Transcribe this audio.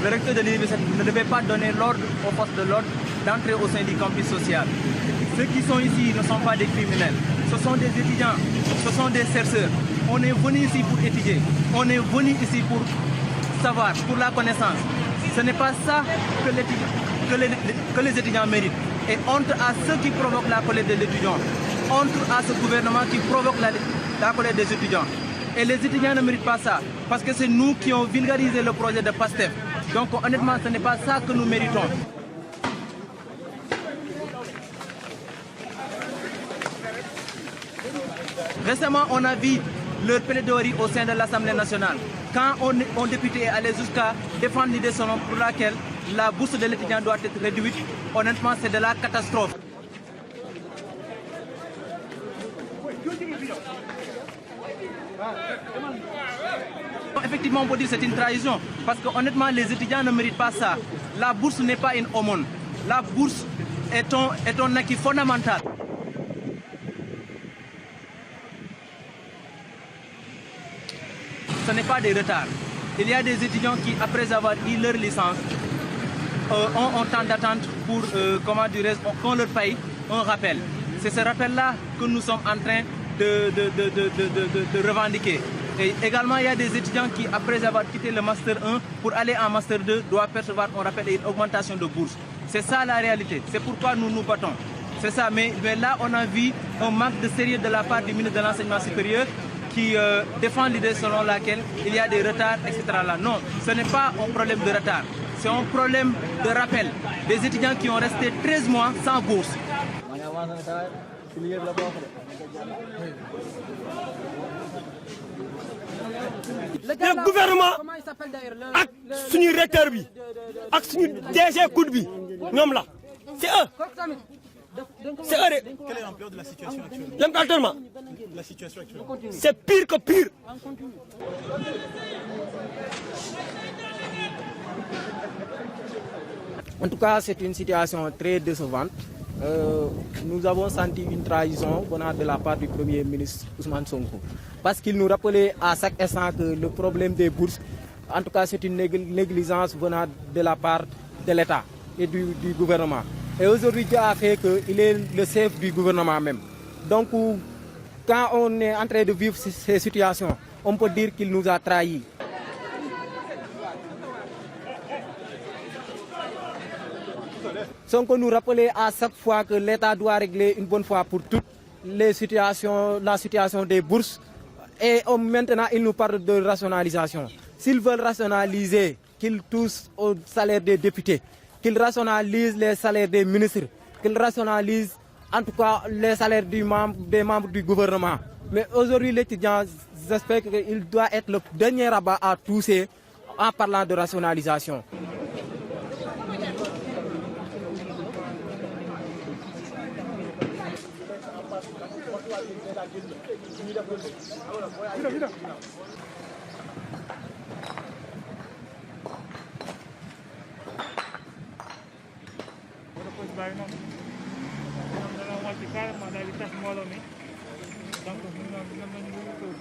Le recteur de l'université ne devait pas donner l'ordre aux forces de l'ordre d'entrer au sein du campus social. Ceux qui sont ici ne sont pas des criminels. Ce sont des étudiants, ce sont des chercheurs. On est venu ici pour étudier. On est venu ici pour savoir, pour la connaissance. Ce n'est pas ça que les étudiants méritent. Et honte à ceux qui provoquent la colère des étudiants. Honte à ce gouvernement qui provoque la colère des étudiants. Et les étudiants ne méritent pas ça. Parce que c'est nous qui avons vulgarisé le projet de PASTEF. Donc honnêtement, ce n'est pas ça que nous méritons. Récemment, on a vu leur plaidoirie au sein de l'Assemblée nationale. Quand un député est allé jusqu'à défendre l'idée selon pour laquelle la bourse de l'étudiant doit être réduite, honnêtement, c'est de la catastrophe. Effectivement, on peut dire que c'est une trahison, parce que honnêtement, les étudiants ne méritent pas ça. La bourse n'est pas une aumône. La bourse est un acquis fondamental. Ce n'est pas des retards. Il y a des étudiants qui, après avoir eu leur licence, ont un temps d'attente pour qu'on leur paye un rappel. C'est ce rappel-là que nous sommes en train de revendiquer. Et également, il y a des étudiants qui, après avoir quitté le Master 1, pour aller en Master 2, doivent percevoir un rappel et une augmentation de bourse. C'est ça la réalité. C'est pourquoi nous nous battons. C'est ça. Mais là, on a vu un manque de sérieux de la part du ministre de l'Enseignement supérieur qui défend l'idée selon laquelle il y a des retards, etc. Là. Non, ce n'est pas un problème de retard. C'est un problème de rappel. Des étudiants qui ont resté 13 mois sans bourse. Le gouvernement ak suñu recteur bi ak suñu DG COUD bi ñoom la c'est eux. C'est eux. Quelle est l'ampleur de la situation actuelle? L'ampleur La situation actuelle. c'est pire que pire. En tout cas, c'est une situation très décevante. Nous avons senti une trahison venant de la part du Premier ministre Ousmane Sonko. Parce qu'il nous rappelait à chaque instant que le problème des bourses, en tout cas c'est une négligence venant de la part de l'État et du gouvernement. Et aujourd'hui, Dieu a fait qu'il est le chef du gouvernement même. Donc, quand on est en train de vivre ces situations, on peut dire qu'il nous a trahis. Sonko nous rappelait à chaque fois que l'État doit régler une bonne fois pour toutes la situation des bourses. Et maintenant, il nous parle de rationalisation. S'ils veulent rationaliser, qu'ils touchent au salaire des députés, qu'ils rationalisent les salaires des ministres, qu'ils rationalisent en tout cas les salaires des membres du gouvernement. Mais aujourd'hui, l'étudiant, j'espère qu'il doit être le dernier rabat à tousser en parlant de rationalisation. Dalam waktu kita modalitas malam ni, dan kemudian kita menunggu